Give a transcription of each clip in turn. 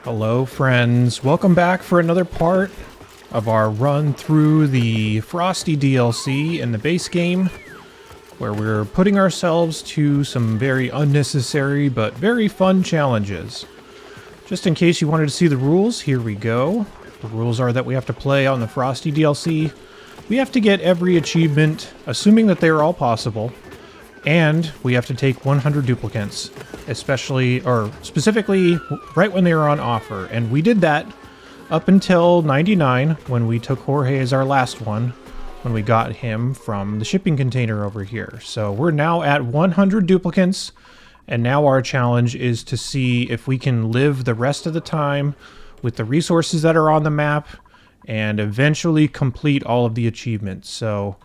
Hello friends, welcome back for another part of our run through the Frosty DLC in the base game, where we're putting ourselves to some very unnecessary but very fun challenges. Just in case you wanted to see the rules, here we go. The rules are that we have to play on the Frosty DLC. We have to get every achievement, assuming that they're all possible, and we have to take 100 duplicates, specifically right when they were on offer. And we did that up until 99, when we took Jorge as our last one, when we got him from the shipping container over here. So we're now at 100 duplicates, and now our challenge is to see if we can live the rest of the time with the resources that are on the map and eventually complete all of the achievements. So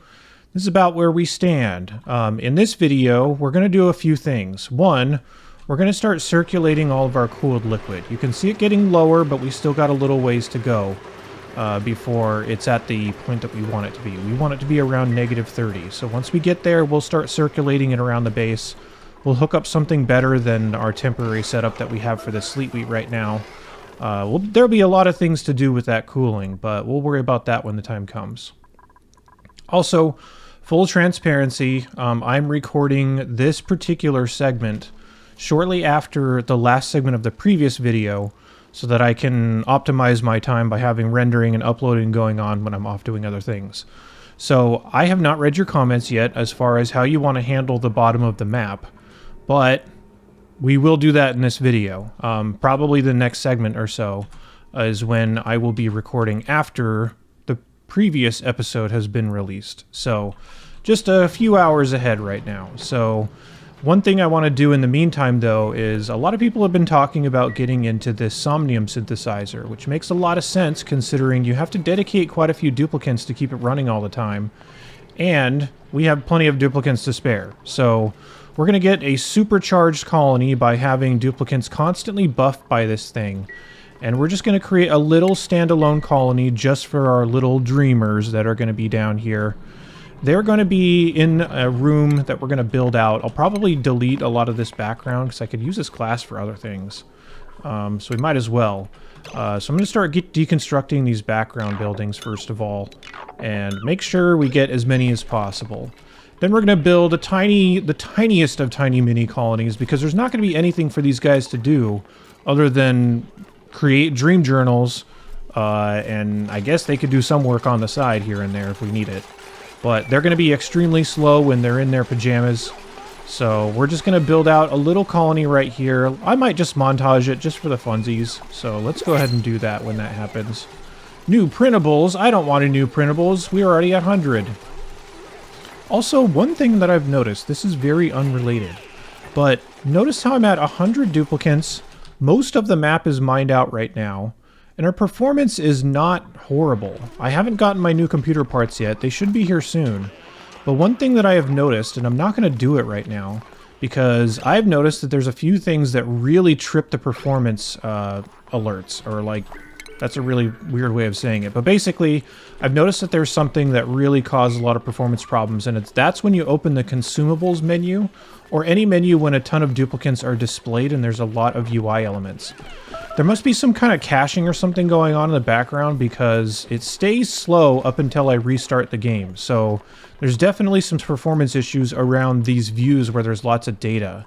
this is about where we stand. In this video, we're going to do a few things. One, we're going to start circulating all of our cooled liquid. You can see it getting lower, but we still got a little ways to go before it's at the point that we want it to be. We want it to be around -30. So once we get there, we'll start circulating it around the base. We'll hook up something better than our temporary setup that we have for the sleet wheat right now. There'll be a lot of things to do with that cooling, but we'll worry about that when the time comes. Also, full transparency, I'm recording this particular segment shortly after the last segment of the previous video so that I can optimize my time by having rendering and uploading going on when I'm off doing other things. So I have not read your comments yet as far as how you want to handle the bottom of the map, but we will do that in this video. Probably the next segment or so is when I will be recording after the previous episode has been released. So just a few hours ahead right now. So one thing I want to do in the meantime, though, is a lot of people have been talking about getting into this Somnium synthesizer, which makes a lot of sense considering you have to dedicate quite a few duplicates to keep it running all the time. And we have plenty of duplicates to spare. So we're going to get a supercharged colony by having duplicates constantly buffed by this thing. And we're just going to create a little standalone colony just for our little dreamers that are going to be down here. They're going to be in a room that we're going to build out. I'll probably delete a lot of this background because I could use this class for other things. So we might as well. So I'm going to start deconstructing these background buildings first of all, and make sure we get as many as possible. Then we're going to build the tiniest of tiny mini colonies, because there's not going to be anything for these guys to do other than create dream journals, and I guess they could do some work on the side here and there if we need it. But they're going to be extremely slow when they're in their pajamas. So we're just going to build out a little colony right here. I might just montage it just for the funsies. So let's go ahead and do that when that happens. New printables. I don't want any new printables. We're already at 100. Also, one thing that I've noticed, this is very unrelated, but notice how I'm at 100 duplicates. Most of the map is mined out right now, and our performance is not horrible. I haven't gotten my new computer parts yet. They should be here soon. But one thing that I have noticed, and I'm not going to do it right now, because I've noticed that there's a few things that really trip the performance alerts, or like, that's a really weird way of saying it. But basically, I've noticed that there's something that really causes a lot of performance problems, and that's when you open the consumables menu, or any menu when a ton of duplicates are displayed and there's a lot of UI elements. There must be some kind of caching or something going on in the background, because it stays slow up until I restart the game. So there's definitely some performance issues around these views where there's lots of data.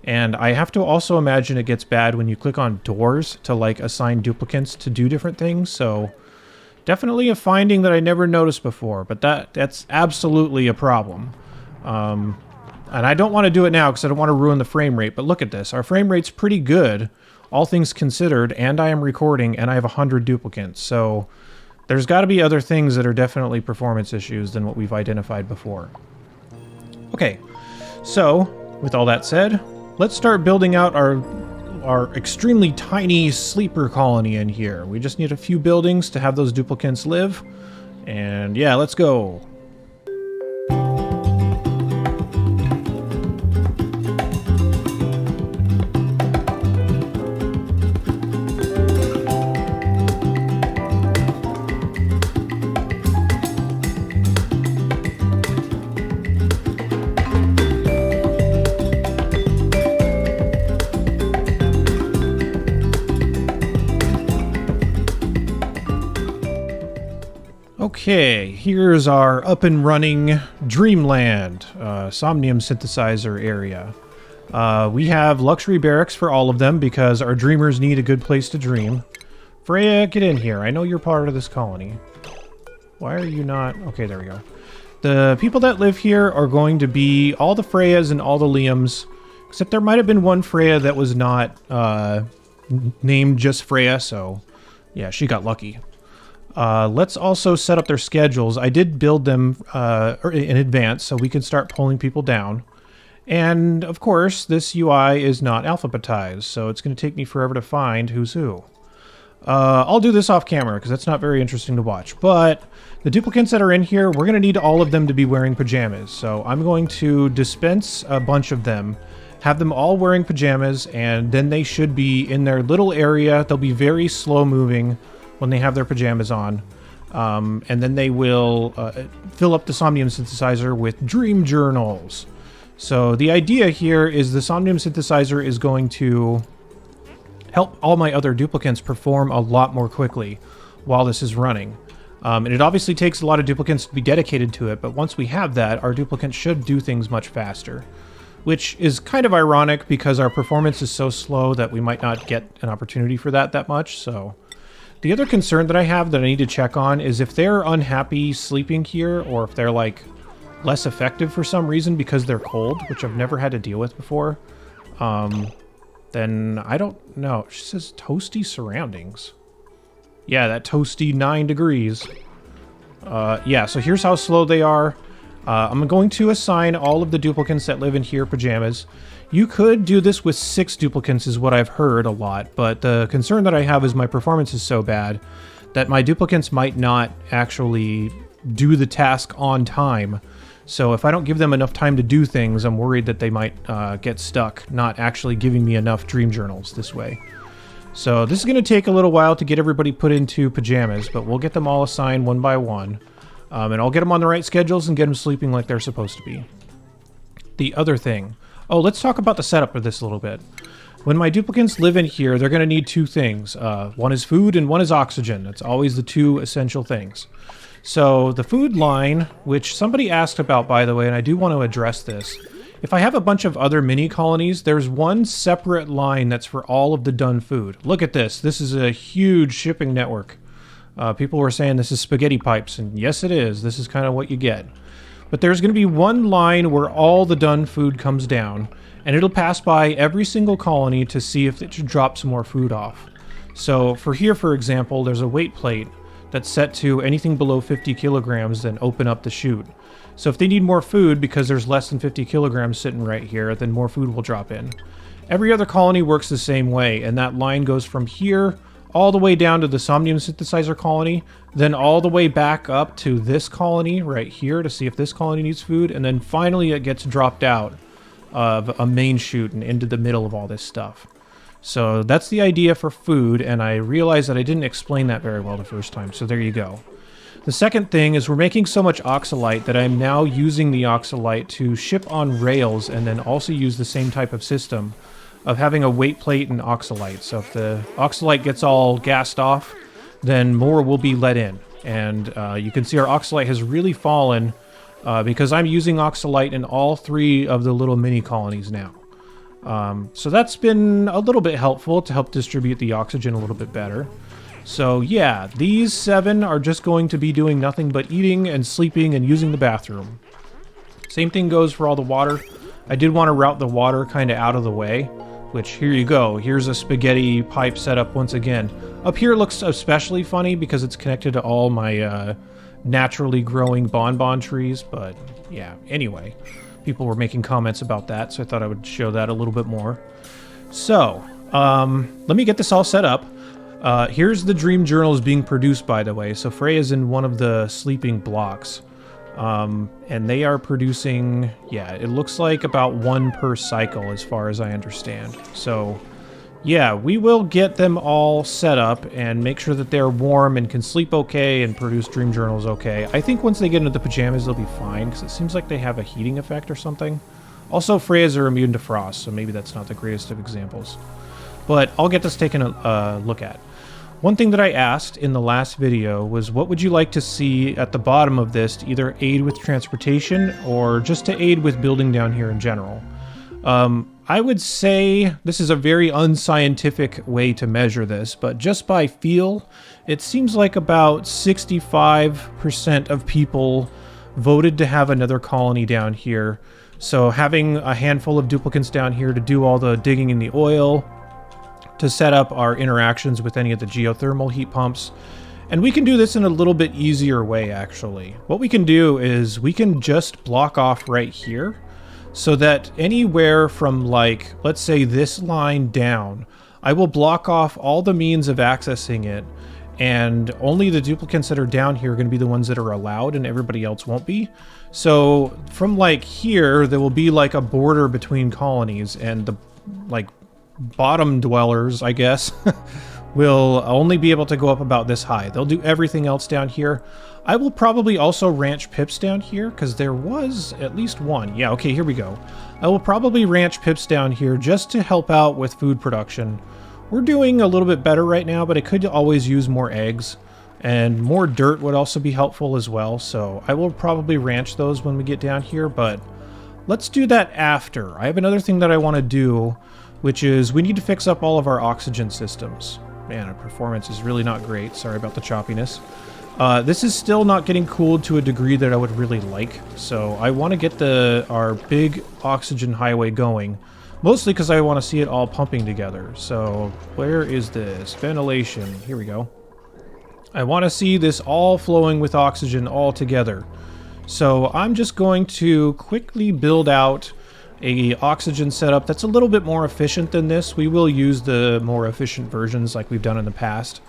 And I have to also imagine it gets bad when you click on doors to like assign duplicates to do different things. So definitely a finding that I never noticed before, but that's absolutely a problem. And I don't want to do it now because I don't want to ruin the frame rate, but look at this. Our frame rate's pretty good, all things considered, and I am recording, and I have 100 duplicates. So there's got to be other things that are definitely performance issues than what we've identified before. Okay, so with all that said, let's start building out our extremely tiny sleeper colony in here. We just need a few buildings to have those duplicates live. And yeah, let's go. Okay, here's our up and running Dreamland, Somnium synthesizer area. We have luxury barracks for all of them because our dreamers need a good place to dream. Freya, get in here. I know you're part of this colony. Why are you not? Okay, there we go. The people that live here are going to be all the Freyas and all the Liams, except there might have been one Freya that was not named just Freya, so yeah, she got lucky. Let's also set up their schedules. I did build them in advance so we can start pulling people down. And of course, this UI is not alphabetized, so it's going to take me forever to find who's who. I'll do this off camera because that's not very interesting to watch. But the duplicates that are in here, we're going to need all of them to be wearing pajamas. So I'm going to dispense a bunch of them, have them all wearing pajamas, and then they should be in their little area. They'll be very slow moving when they have their pajamas on. And then they will fill up the Somnium synthesizer with dream journals. So the idea here is the Somnium synthesizer is going to help all my other duplicates perform a lot more quickly while this is running. And it obviously takes a lot of duplicates to be dedicated to it, but once we have that, our duplicates should do things much faster. Which is kind of ironic because our performance is so slow that we might not get an opportunity for that much, so... The other concern that I have that I need to check on is if they're unhappy sleeping here, or if they're like less effective for some reason because they're cold, which I've never had to deal with before, then I don't know. She says toasty surroundings. Yeah, that toasty 9 degrees. Yeah, so here's how slow they are. I'm going to assign all of the duplicates that live in here pajamas. You could do this with 6 duplicates is what I've heard a lot, but the concern that I have is my performance is so bad that my duplicates might not actually do the task on time. So if I don't give them enough time to do things, I'm worried that they might get stuck, not actually giving me enough dream journals this way. So this is going to take a little while to get everybody put into pajamas, but we'll get them all assigned one by one. And I'll get them on the right schedules and get them sleeping like they're supposed to be. The other thing... Oh, let's talk about the setup of this a little bit. When my duplicates live in here, they're going to need 2 things. One is food and one is oxygen. That's always the 2 essential things. So the food line, which somebody asked about, by the way, and I do want to address this. If I have a bunch of other mini colonies, there's one separate line that's for all of the done food. Look at this. This is a huge shipping network. People were saying this is spaghetti pipes, and yes it is. This is kind of what you get. But there's going to be one line where all the done food comes down, and it'll pass by every single colony to see if it should drop some more food off. So for here, for example, there's a weight plate that's set to anything below 50 kilograms, then open up the chute. So if they need more food because there's less than 50 kilograms sitting right here, then more food will drop in. Every other colony works the same way, and that line goes from here all the way down to the Somnium synthesizer colony, then all the way back up to this colony right here to see if this colony needs food, and then finally it gets dropped out of a main chute and into the middle of all this stuff. So that's the idea for food, and I realized that I didn't explain that very well the first time, so there you go. The second thing is we're making so much oxalite that I'm now using the oxalite to ship on rails and then also use the same type of system of having a weight plate and oxalite. So if the oxalite gets all gassed off, then more will be let in. And you can see our oxalite has really fallen because I'm using oxalite in all 3 of the little mini colonies now. So that's been a little bit helpful to help distribute the oxygen a little bit better. So yeah, these 7 are just going to be doing nothing but eating and sleeping and using the bathroom. Same thing goes for all the water. I did want to route the water kind of out of the way, which here you go. Here's a spaghetti pipe setup once again. Up here it looks especially funny because it's connected to all my naturally growing bonbon trees, but yeah, anyway. People were making comments about that, so I thought I would show that a little bit more. So, let me get this all set up. Here's the dream journals being produced, by the way. So Freya's in one of the sleeping blocks. And they are producing, yeah, it looks like about 1 per cycle as far as I understand. So, yeah, we will get them all set up and make sure that they're warm and can sleep okay and produce dream journals okay. I think once they get into the pajamas, they'll be fine because it seems like they have a heating effect or something. Also, Freyas are immune to frost, so maybe that's not the greatest of examples. But I'll get this taken a look at. One thing that I asked in the last video was what would you like to see at the bottom of this to either aid with transportation or just to aid with building down here in general. I would say this is a very unscientific way to measure this, but just by feel, it seems like about 65% of people voted to have another colony down here. So having a handful of duplicants down here to do all the digging in the oil, to set up our interactions with any of the geothermal heat pumps. And we can do this in a little bit easier way, actually. What we can do is we can just block off right here so that anywhere from, like, let's say this line down, I will block off all the means of accessing it, and only the duplicants that are down here are going to be the ones that are allowed and everybody else won't be. So from like here, there will be like a border between colonies, and the like bottom dwellers, I guess, will only be able to go up about this high. They'll do everything else down here. I will probably also ranch pips down here because there was at least one. Yeah, okay, here we go. I will probably ranch pips down here just to help out with food production. We're doing a little bit better right now, but I could always use more eggs, and more dirt would also be helpful as well. So I will probably ranch those when we get down here, but let's do that after. I have another thing that I want to do, which is we need to fix up all of our oxygen systems. Man, our performance is really not great. Sorry about the choppiness. This is still not getting cooled to a degree that I would really like, so I want to get our big oxygen highway going, mostly because I want to see it all pumping together. So where is this? Ventilation. Here we go. I want to see this all flowing with oxygen all together. So I'm just going to quickly build out a oxygen setup that's a little bit more efficient than this. We will use the more efficient versions like we've done in the past.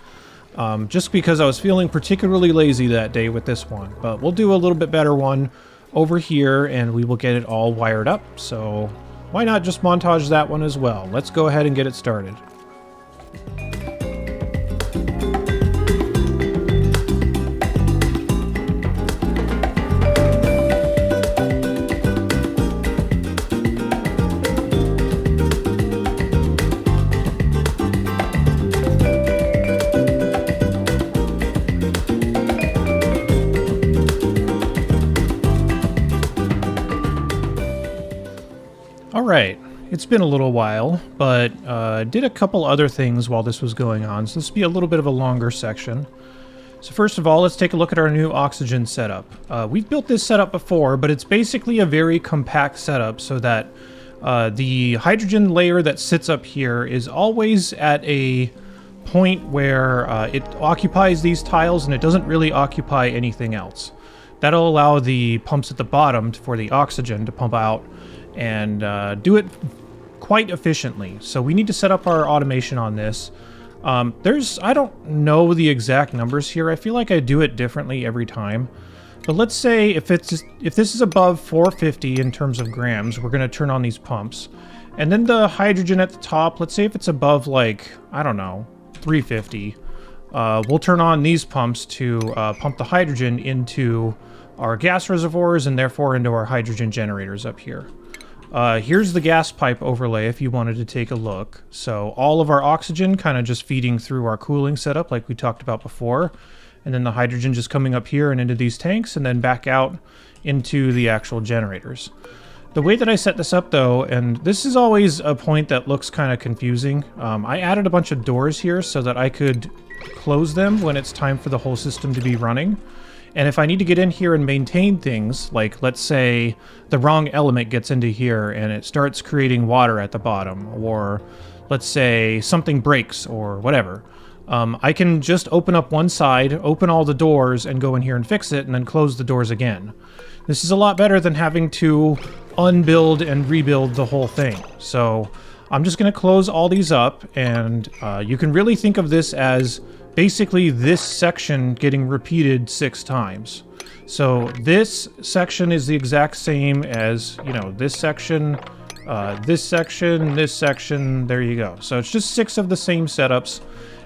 Just because I was feeling particularly lazy that day with this one. But we'll do a little bit better one over here and we will get it all wired up. So why not just montage that one as well? Let's go ahead and get it started. Alright, it's been a little while, but did a couple other things while this was going on, so this will be a little bit of a longer section. So first of all, let's take a look at our new oxygen setup. We've built this setup before, but it's basically a very compact setup so that the hydrogen layer that sits up here is always at a point where it occupies these tiles and it doesn't really occupy anything else. That'll allow the pumps at the bottom for the oxygen to pump out and do it quite efficiently. So we need to set up our automation on this. I don't know the exact numbers here. I feel like I do it differently every time. But let's say if this is above 450 in terms of grams, we're going to turn on these pumps. And then the hydrogen at the top, let's say if it's above like, I don't know, 350, we'll turn on these pumps to pump the hydrogen into our gas reservoirs and therefore into our hydrogen generators up here. Here's the gas pipe overlay if you wanted to take a look. So all of our oxygen kind of just feeding through our cooling setup like we talked about before. And then the hydrogen just coming up here and into these tanks and then back out into the actual generators. The way that I set this up though, and this is always a point that looks kind of confusing, I added a bunch of doors here so that I could close them when it's time for the whole system to be running. And if I need to get in here and maintain things, like let's say the wrong element gets into here and it starts creating water at the bottom, or let's say something breaks or whatever, I can just open up one side, open all the doors, and go in here and fix it, and then close the doors again. This is a lot better than having to unbuild and rebuild the whole thing. So I'm just going to close all these up, and you can really think of this as basically this section getting repeated 6 times. So this section is the exact same as, you know, this section, this section, there you go. So it's just 6 of the same setups,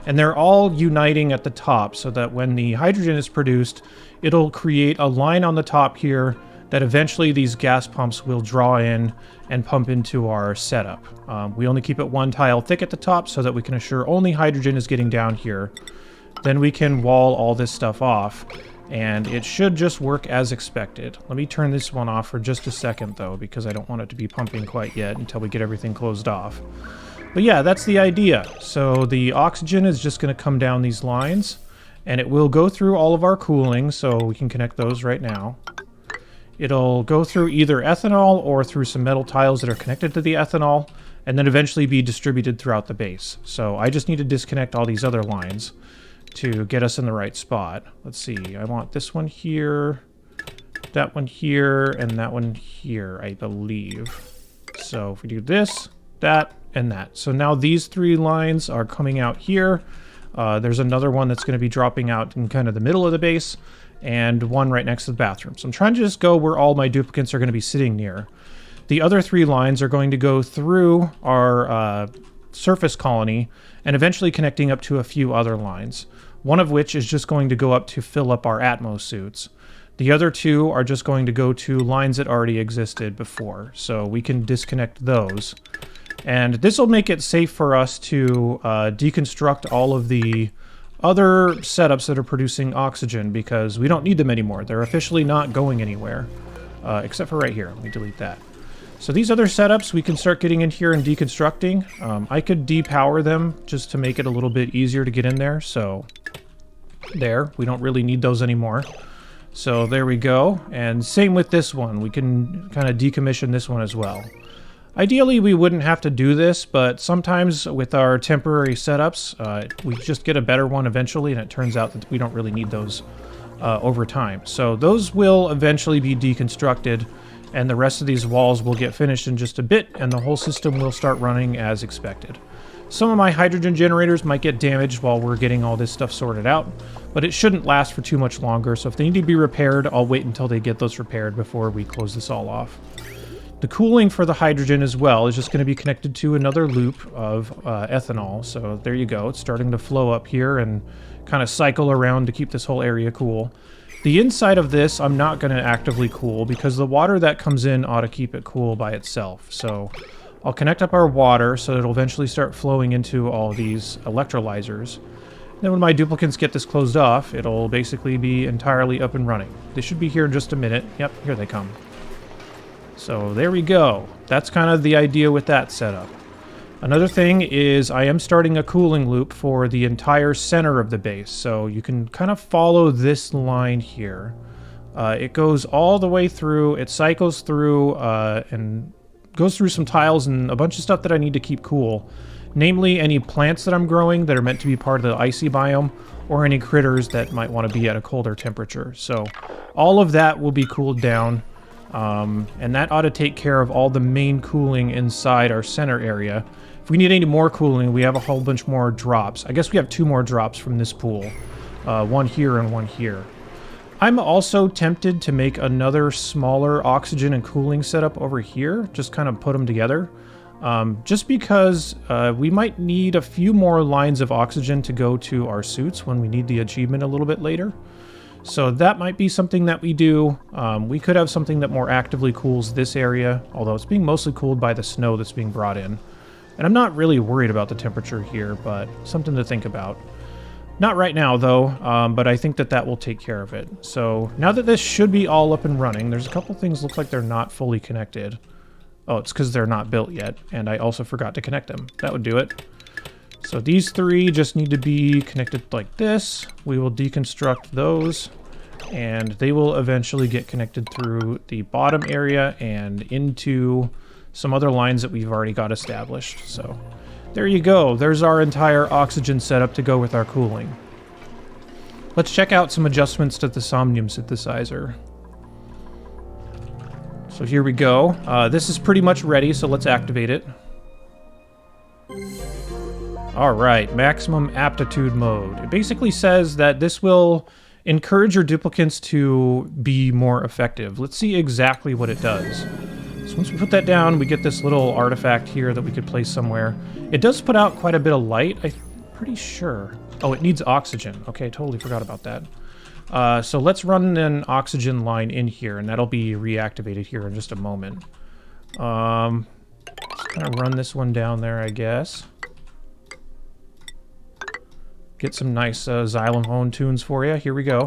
and they're all uniting at the top so that when the hydrogen is produced, it'll create a line on the top here that eventually these gas pumps will draw in and pump into our setup. We only keep it 1 tile thick at the top so that we can assure only hydrogen is getting down here. then we can wall all this stuff off, and it should just work as expected. Let me turn this one off for just a second, though, because I don't want it to be pumping quite yet until we get everything closed off. But yeah, that's the idea. So the oxygen is just going to come down these lines, and it will go through all of our cooling, so we can connect those right now. It'll go through either ethanol or through some metal tiles that are connected to the ethanol, and then eventually be distributed throughout the base. So I just need to disconnect all these other lines to get us in the right spot. Let's see, I want this one here, that one here, and that one here, I believe. So if we do this, that, and that. So now these 3 lines are coming out here. There's another one that's going to be dropping out in kind of the middle of the base, and one right next to the bathroom. So I'm trying to just go where all my duplicates are going to be sitting near. The other 3 lines are going to go through our surface colony and eventually connecting up to a few other lines. One of which is just going to go up to fill up our Atmo suits. The other 2 are just going to go to lines that already existed before, so we can disconnect those. And this will make it safe for us to deconstruct all of the other setups that are producing oxygen, because we don't need them anymore. They're officially not going anywhere, except for right here. Let me delete that. So these other setups, we can start getting in here and deconstructing. I could depower them just to make it a little bit easier to get in there. So there, we don't really need those anymore. So there we go. And same with this one. We can kind of decommission this one as well. Ideally, we wouldn't have to do this, but sometimes with our temporary setups, we just get a better one eventually, and it turns out that we don't really need those over time. So those will eventually be deconstructed, and the rest of these walls will get finished in just a bit, and the whole system will start running as expected. Some of my hydrogen generators might get damaged while we're getting all this stuff sorted out, but it shouldn't last for too much longer, so if they need to be repaired, I'll wait until they get those repaired before we close this all off. The cooling for the hydrogen as well is just going to be connected to another loop of ethanol. So there you go. It's starting to flow up here and kind of cycle around to keep this whole area cool. The inside of this I'm not going to actively cool because the water that comes in ought to keep it cool by itself. So I'll connect up our water so it'll eventually start flowing into all these electrolyzers. Then when my duplicates get this closed off, it'll basically be entirely up and running. They should be here in just a minute. Yep, here they come. So there we go. That's kind of the idea with that setup. Another thing is I am starting a cooling loop for the entire center of the base. So you can kind of follow this line here. It goes all the way through. It cycles through and goes through some tiles and a bunch of stuff that I need to keep cool. Namely, any plants that I'm growing that are meant to be part of the icy biome, or any critters that might want to be at a colder temperature. So all of that will be cooled down. And that ought to take care of all the main cooling inside our center area. If we need any more cooling, we have a whole bunch more drops. I guess we have 2 more drops from this pool. One here and one here. I'm also tempted to make another smaller oxygen and cooling setup over here. Just kind of put them together. Just because we might need a few more lines of oxygen to go to our suits when we need the achievement a little bit later. So that might be something that we do. We could have something that more actively cools this area, although it's being mostly cooled by the snow that's being brought in. And I'm not really worried about the temperature here, but something to think about. Not right now, though, but I think that that will take care of it. So now that this should be all up and running, there's a couple things look like they're not fully connected. Oh, it's because they're not built yet, and I also forgot to connect them. That would do it. So these 3 just need to be connected like this. We will deconstruct those, and they will eventually get connected through the bottom area and into some other lines that we've already got established. So there you go. There's our entire oxygen setup to go with our cooling. Let's check out some adjustments to the Somnium synthesizer. So here we go. This is pretty much ready, so let's activate it. Alright, maximum aptitude mode. It basically says that this will encourage your duplicates to be more effective. Let's see exactly what it does. So once we put that down, we get this little artifact here that we could place somewhere. It does put out quite a bit of light, I'm pretty sure. Oh, it needs oxygen. Okay, totally forgot about that. So let's run an oxygen line in here, and that'll be reactivated here in just a moment. Just kind of run this one down there, I guess. get some nice xylophone tunes for you. Here we go.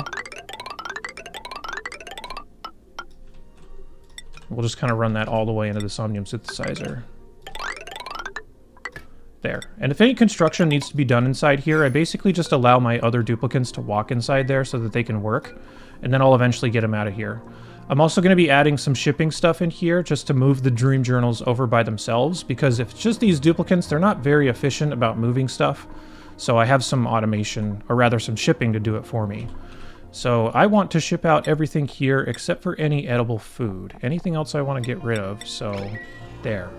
We'll just kind of run that all the way into the Somnium synthesizer. There. And if any construction needs to be done inside here, I basically just allow my other duplicants to walk inside there so that they can work, and then I'll eventually get them out of here. I'm also going to be adding some shipping stuff in here just to move the dream journals over by themselves, because if it's just these duplicants, they're not very efficient about moving stuff. So I have some automation, or rather some shipping to do it for me. So I want to ship out everything here except for any edible food. Anything else I want to get rid of, so there.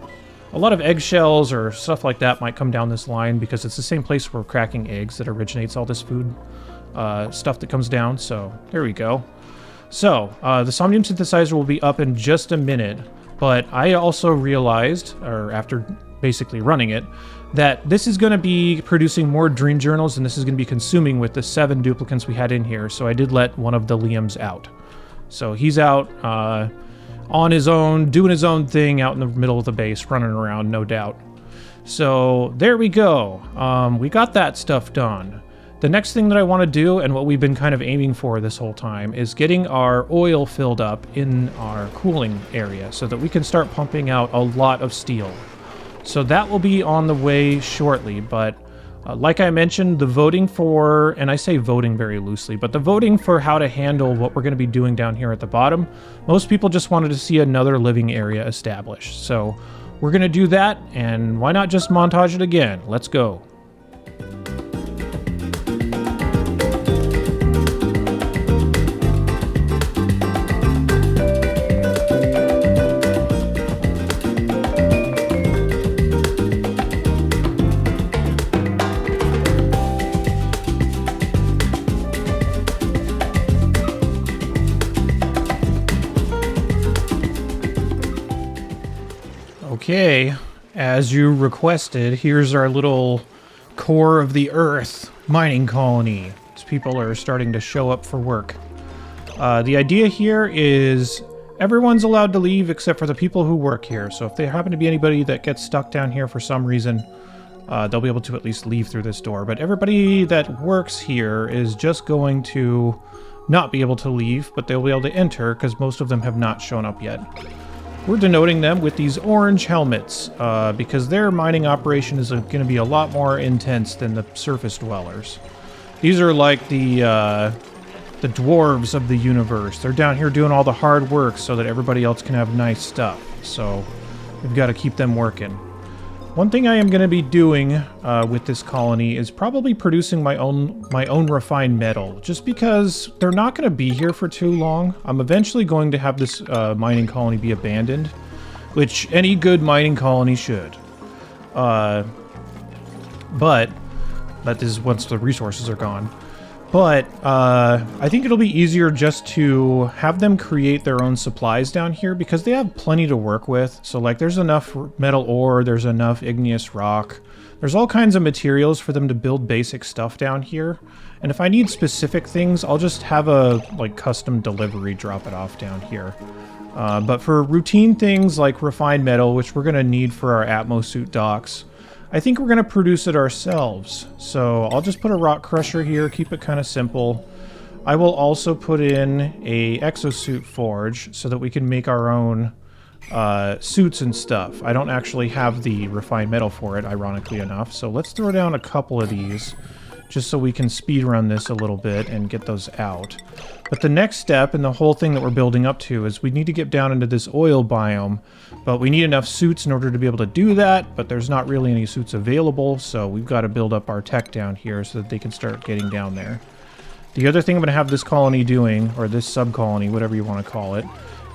A lot of eggshells or stuff like that might come down this line because it's the same place where we're cracking eggs that originates all this food stuff that comes down, so there we go. So, the Somnium synthesizer will be up in just a minute, but I also realized, or after basically running it, that this is going to be producing more dream journals than this is going to be consuming with the 7 duplicants we had in here, so I did let one of the Liams out. So he's out on his own, doing his own thing out in the middle of the base, running around, no doubt. So there we go. We got that stuff done. The next thing that I want to do, and what we've been kind of aiming for this whole time, is getting our oil filled up in our cooling area so that we can start pumping out a lot of steel. So that will be on the way shortly, but like I mentioned, the voting for, and I say voting very loosely, but the voting for how to handle what we're going to be doing down here at the bottom, most people just wanted to see another living area established. So we're going to do that, and why not just montage it again? Let's go. Okay, as you requested, here's our little core of the earth mining colony. As people are starting to show up for work. The idea here is everyone's allowed to leave except for the people who work here. So if there happen to be anybody that gets stuck down here for some reason, they'll be able to at least leave through this door. But everybody that works here is just going to not be able to leave, but they'll be able to enter because most of them have not shown up yet. We're denoting them with these orange helmets because their mining operation is going to be a lot more intense than the surface dwellers. These are like the dwarves of the universe. They're down here doing all the hard work so that everybody else can have nice stuff. So we've got to keep them working. One thing I am going to be doing with this colony is probably producing my own refined metal, just because they're not going to be here for too long. I'm eventually going to have this mining colony be abandoned, which any good mining colony should. But that is once the resources are gone. But I think it'll be easier just to have them create their own supplies down here because they have plenty to work with. So like there's enough metal ore, there's enough igneous rock. There's all kinds of materials for them to build basic stuff down here. And if I need specific things, I'll just have a like custom delivery drop it off down here. But for routine things like refined metal, which we're going to need for our Atmosuit docks, I think we're going to produce it ourselves. So I'll just put a rock crusher here, keep it kind of simple. I will also put in a exosuit forge so that we can make our own suits and stuff. I don't actually have the refined metal for it, ironically enough. So let's throw down a couple of these just so we can speed run this a little bit and get those out. But the next step in the whole thing that we're building up to is we need to get down into this oil biome, but we need enough suits in order to be able to do that, but there's not really any suits available, so we've got to build up our tech down here so that they can start getting down there. The other thing I'm going to have this colony doing, or this sub-colony, whatever you want to call it,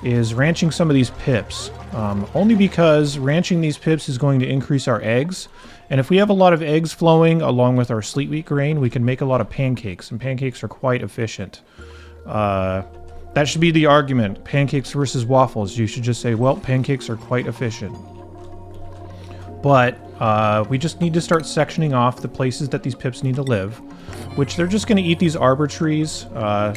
is ranching some of these pips. Only because ranching these pips is going to increase our eggs, and if we have a lot of eggs flowing along with our sleet wheat grain, we can make a lot of pancakes, and pancakes are quite efficient. That should be the argument. Pancakes versus waffles. You should just say, well, pancakes are quite efficient. But we just need to start sectioning off the places that these pips need to live, which they're just going to eat these arbor trees.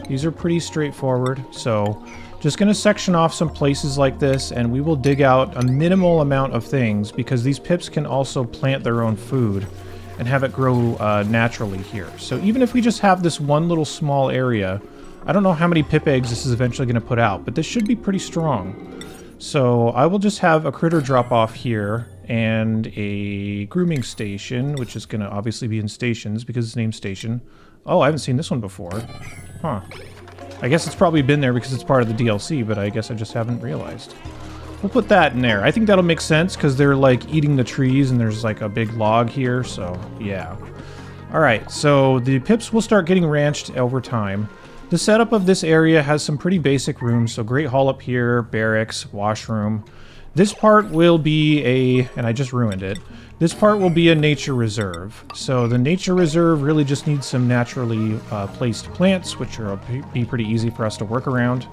These are pretty straightforward. So just going to section off some places like this, and we will dig out a minimal amount of things because these pips can also plant their own food. and have it grow naturally here. So even if we just have this one little small area, I don't know how many pip eggs this is eventually going to put out, but this should be pretty strong. So I will just have a critter drop off here and a grooming station, which is going to obviously be in stations because it's named station. Oh, I haven't seen this one before. Huh. I guess it's probably been there because it's part of the DLC, but I guess I just haven't realized. We'll put that in there. I think that'll make sense because they're like eating the trees and there's like a big log here, so yeah. Alright, so the pips will start getting ranched over time. The setup of this area has some pretty basic rooms, so Great Hall up here, barracks, washroom. This part will be a, and I just ruined it, this part will be a nature reserve. So the nature reserve really just needs some naturally placed plants, which will be pretty easy for us to work around.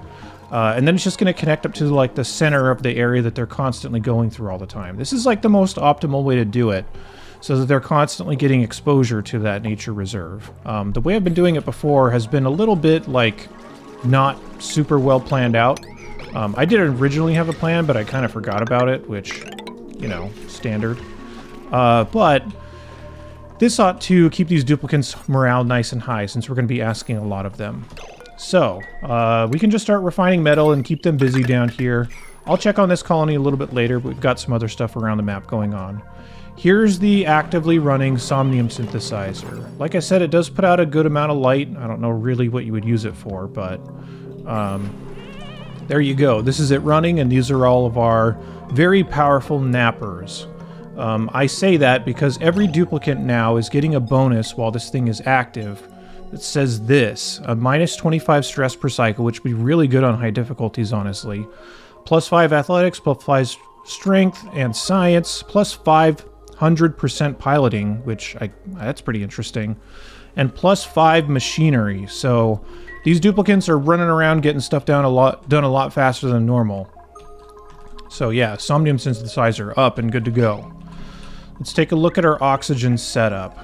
And then it's just going to connect up to like the center of the area that they're constantly going through all the time. This is like the most optimal way to do it, so that they're constantly getting exposure to that nature reserve. The way I've been doing it before has been a little bit like not super well planned out. I did originally have a plan, but I kind of forgot about it, which, you know, standard. But this ought to keep these duplicants' morale nice and high, since we're going to be asking a lot of them. So, we can just start refining metal and keep them busy down here. I'll check on this colony a little bit later, but we've got some other stuff around the map going on. Here's the actively running Somnium synthesizer. Like I said, it does put out a good amount of light. I don't know really what you would use it for, but there you go. This is it running, and these are all of our very powerful nappers. I say that because every duplicant now is getting a bonus while this thing is active. It says this, a minus 25 stress per cycle, which would be really good on high difficulties, honestly. Plus 5 athletics, plus 5 strength and science, plus 500% piloting, which that's pretty interesting. And plus 5 machinery. So these duplicants are running around getting stuff done a lot faster than normal. So yeah, Somnium synthesizer up and good to go. Let's take a look at our oxygen setup.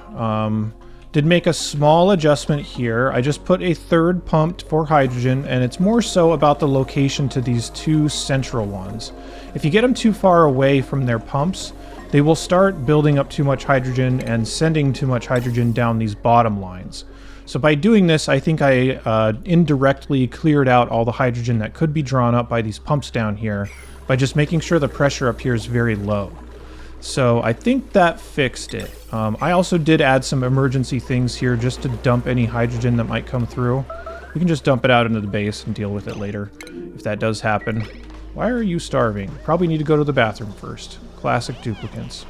Did make a small adjustment here. I just put a third pump for hydrogen, and it's more so about the location to these two central ones. If you get them too far away from their pumps, they will start building up too much hydrogen and sending too much hydrogen down these bottom lines. So by doing this, I think I indirectly cleared out all the hydrogen that could be drawn up by these pumps down here by just making sure the pressure up here is very low. So I think that fixed it. I also did add some emergency things here just to dump any hydrogen that might come through. We can just dump it out into the base and deal with it later, if that does happen. Why are you starving? Probably need to go to the bathroom first. Classic duplicants.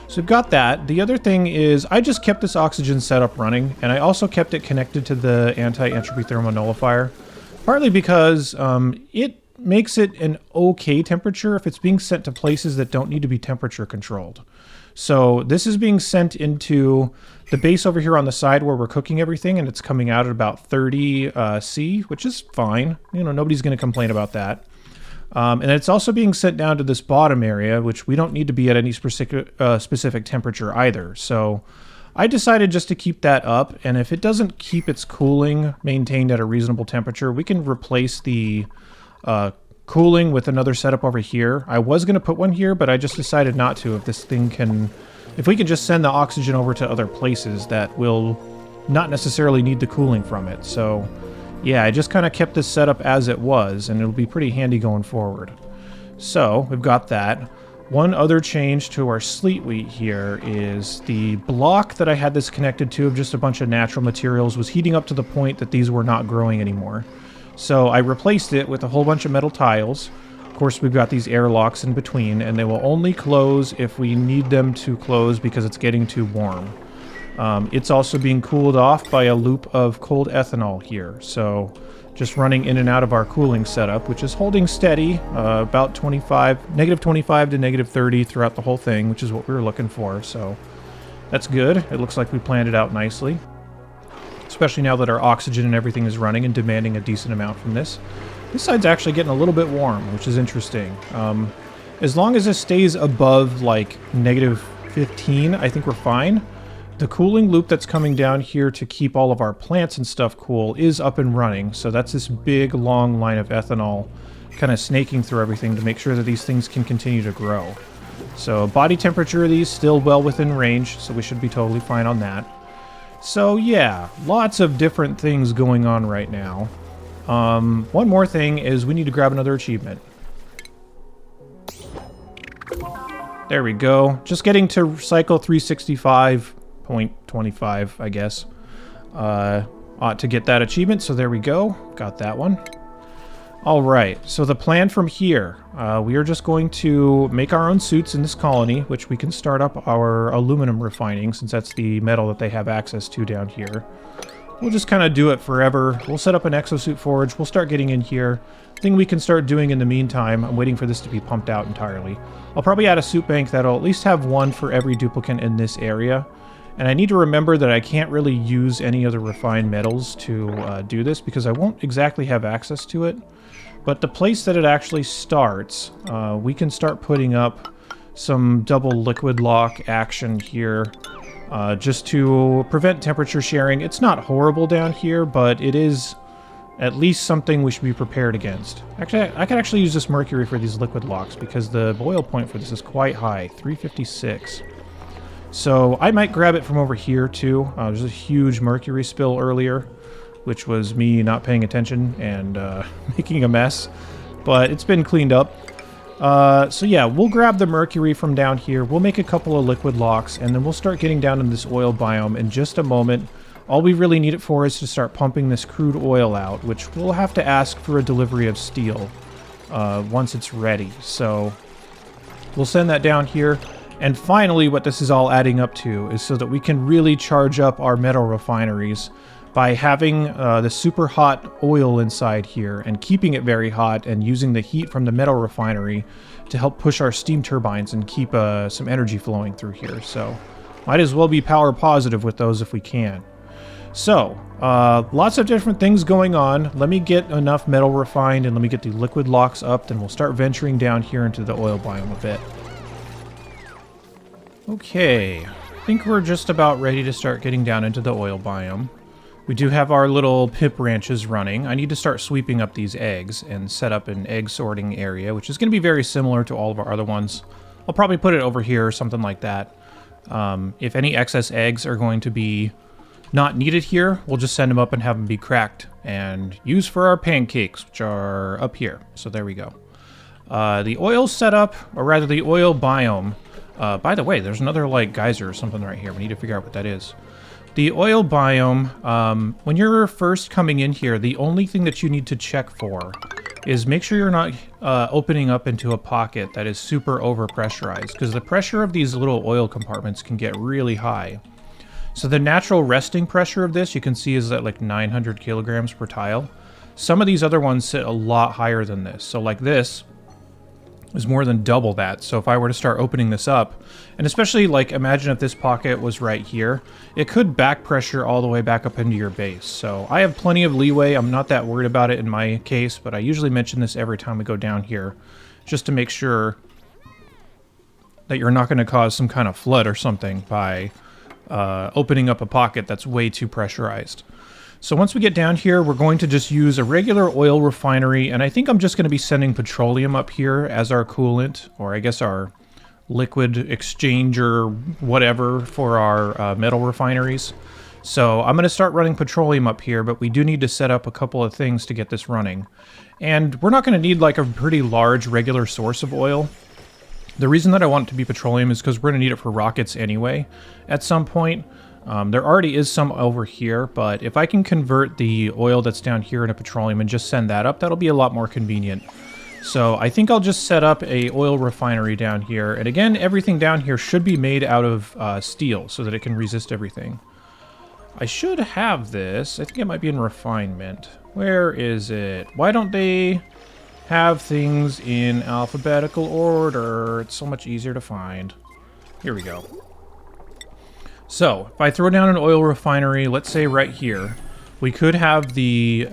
So we've got that. The other thing is I just kept this oxygen setup running, and I also kept it connected to the anti-entropy thermonullifier, partly because it makes it an okay temperature if it's being sent to places that don't need to be temperature controlled. So this is being sent into the base over here on the side where we're cooking everything, and it's coming out at about 30 C, which is fine. You know, nobody's going to complain about that. And it's also being sent down to this bottom area, which we don't need to be at any specific temperature either. So I decided just to keep that up, and if it doesn't keep its cooling maintained at a reasonable temperature, we can replace the cooling with another setup over here. I was going to put one here, but I just decided not to. If we can just send the oxygen over to other places that will not necessarily need the cooling from it. So yeah, I just kind of kept this setup as it was, and it'll be pretty handy going forward. So we've got that. One other change to our sleet wheat here is the block that I had this connected to of just a bunch of natural materials was heating up to the point that these were not growing anymore. So I replaced it with a whole bunch of metal tiles. Of course, we've got these airlocks in between, and they will only close if we need them to close because it's getting too warm. It's also being cooled off by a loop of cold ethanol here. So just running in and out of our cooling setup, which is holding steady about negative 25 to negative 30 throughout the whole thing, which is what we were looking for. So that's good. It looks like we planned it out nicely, especially now that our oxygen and everything is running and demanding a decent amount from this. This side's actually getting a little bit warm, which is interesting. As long as it stays above like negative 15, I think we're fine. The cooling loop that's coming down here to keep all of our plants and stuff cool is up and running. So that's this big long line of ethanol kind of snaking through everything to make sure that these things can continue to grow. So body temperature of these still well within range, so we should be totally fine on that. So yeah, lots of different things going on right now. One more thing is we need to grab another achievement. There we go. Just getting to cycle 365.25, I guess. Ought to get that achievement, so there we go. Got that one. Alright, so the plan from here. We are just going to make our own suits in this colony, which we can start up our aluminum refining, since that's the metal that they have access to down here. We'll just kind of do it forever. We'll set up an exosuit forge. We'll start getting in here. Thing we can start doing in the meantime, I'm waiting for this to be pumped out entirely. I'll probably add a suit bank that'll at least have one for every duplicant in this area. And I need to remember that I can't really use any other refined metals to do this because I won't exactly have access to it. But the place that it actually starts, we can start putting up some double liquid lock action here just to prevent temperature sharing. It's not horrible down here, but it is at least something we should be prepared against. Actually, I could actually use this mercury for these liquid locks because the boil point for this is quite high, 356. So I might grab it from over here too. There's a huge mercury spill earlier, which was me not paying attention and making a mess, but it's been cleaned up. So yeah, we'll grab the mercury from down here. We'll make a couple of liquid locks, and then we'll start getting down in this oil biome in just a moment. All we really need it for is to start pumping this crude oil out, which we'll have to ask for a delivery of steel once it's ready. So we'll send that down here. And finally, what this is all adding up to is so that we can really charge up our metal refineries by having the super hot oil inside here and keeping it very hot and using the heat from the metal refinery to help push our steam turbines and keep some energy flowing through here. So might as well be power positive with those if we can. So lots of different things going on. Let me get enough metal refined and let me get the liquid locks up, then we'll start venturing down here into the oil biome a bit. Okay, I think we're just about ready to start getting down into the oil biome. We do have our little pip ranches running. I need to start sweeping up these eggs and set up an egg sorting area, which is going to be very similar to all of our other ones. I'll probably put it over here or something like that. If any excess eggs are going to be not needed here, we'll just send them up and have them be cracked and used for our pancakes, which are up here. So there we go. The oil setup, or rather the oil biome. By the way, there's another like geyser or something right here. We need to figure out what that is. The oil biome, when you're first coming in here, the only thing that you need to check for is make sure you're not opening up into a pocket that is super overpressurized, because the pressure of these little oil compartments can get really high. So the natural resting pressure of this, you can see, is at like 900 kilograms per tile. Some of these other ones sit a lot higher than this. So like this is more than double that. So if I were to start opening this up, and especially like imagine if this pocket was right here, it could back pressure all the way back up into your base. So I have plenty of leeway. I'm not that worried about it in my case, but I usually mention this every time we go down here just to make sure that you're not going to cause some kind of flood or something by opening up a pocket that's way too pressurized. So once we get down here, we're going to just use a regular oil refinery, and I think I'm just going to be sending petroleum up here as our coolant, or I guess our liquid exchanger, whatever, for our metal refineries. So I'm going to start running petroleum up here, but we do need to set up a couple of things to get this running. And we're not going to need like a pretty large regular source of oil. The reason that I want it to be petroleum is because we're going to need it for rockets anyway at some point. There already is some over here, but if I can convert the oil that's down here into petroleum and just send that up, that'll be a lot more convenient. So I think I'll just set up a oil refinery down here. And again, everything down here should be made out of steel so that it can resist everything. I should have this. I think it might be in refinement. Where is it? Why don't they have things in alphabetical order? It's so much easier to find. Here we go. So, if I throw down an oil refinery, let's say right here, we could have the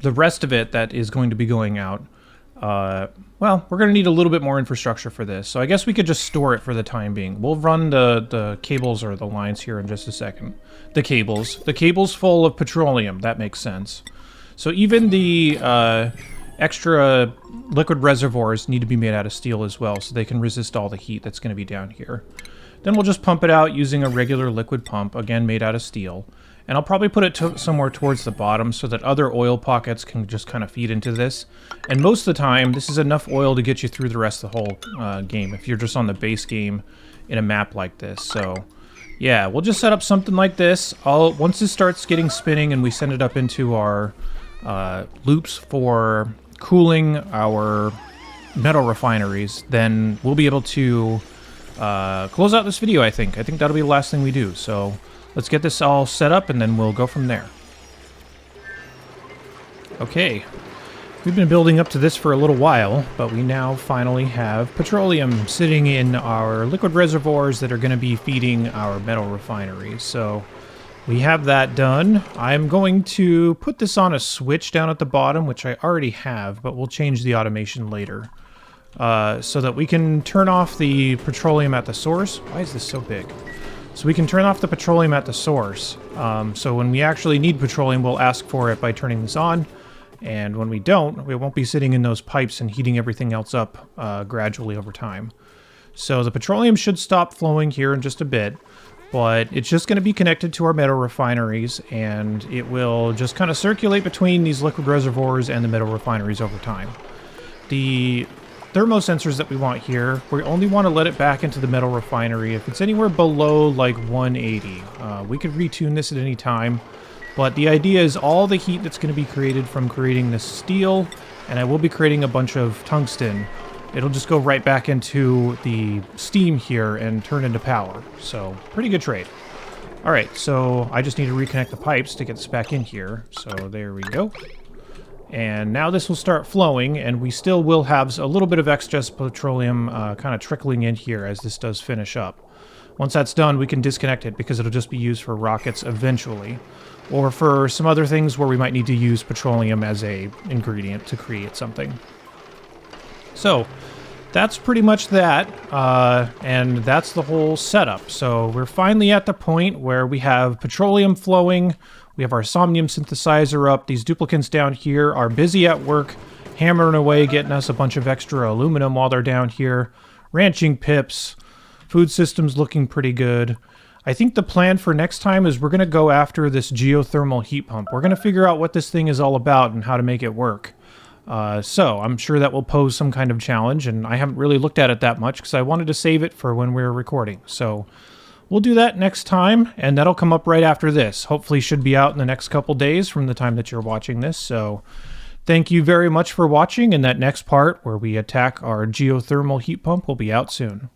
rest of it that is going to be going out. Well, we're going to need a little bit more infrastructure for this, so I guess we could just store it for the time being. We'll run the cables or the lines here in just a second. The cables. The cable's full of petroleum. That makes sense. So even the extra liquid reservoirs need to be made out of steel as well, so they can resist all the heat that's going to be down here. Then we'll just pump it out using a regular liquid pump, again made out of steel. And I'll probably put it somewhere towards the bottom so that other oil pockets can just kind of feed into this. And most of the time, this is enough oil to get you through the rest of the whole game if you're just on the base game in a map like this. So yeah, we'll just set up something like this. Once this starts getting spinning and we send it up into our loops for cooling our metal refineries, then we'll be able to close out this video, I think. I think that'll be the last thing we do. So let's get this all set up and then we'll go from there. Okay, we've been building up to this for a little while, but we now finally have petroleum sitting in our liquid reservoirs that are going to be feeding our metal refineries. So we have that done. I'm going to put this on a switch down at the bottom, which I already have, but we'll change the automation later. So that we can turn off the petroleum at the source. Why is this so big? So we can turn off the petroleum at the source. So when we actually need petroleum, we'll ask for it by turning this on. And when we don't, we won't be sitting in those pipes and heating everything else up gradually over time. So the petroleum should stop flowing here in just a bit, but it's just going to be connected to our metal refineries, and it will just kind of circulate between these liquid reservoirs and the metal refineries over time. The thermosensors that we want here, we only want to let it back into the metal refinery if it's anywhere below like 180. We could retune this at any time, but the idea is all the heat that's going to be created from creating this steel, and I will be creating a bunch of tungsten, it'll just go right back into the steam here and turn into power. So pretty good trade. All right, so I just need to reconnect the pipes to get this back in here. So there we go. And now this will start flowing, and we still will have a little bit of excess petroleum kind of trickling in here as this does finish up. Once that's done, we can disconnect it because it'll just be used for rockets eventually, or for some other things where we might need to use petroleum as a ingredient to create something. So that's pretty much that, and that's the whole setup. So we're finally at the point where we have petroleum flowing. We have our somnium synthesizer up. These duplicants down here are busy at work, hammering away, getting us a bunch of extra aluminum while they're down here. Ranching pips. Food system's looking pretty good. I think the plan for next time is we're going to go after this geothermal heat pump. We're going to figure out what this thing is all about and how to make it work. So I'm sure that will pose some kind of challenge, and I haven't really looked at it that much because I wanted to save it for when we were recording. So we'll do that next time, and that'll come up right after this. Hopefully should be out in the next couple days from the time that you're watching this. So thank you very much for watching, and that next part where we attack our geothermal heat pump will be out soon.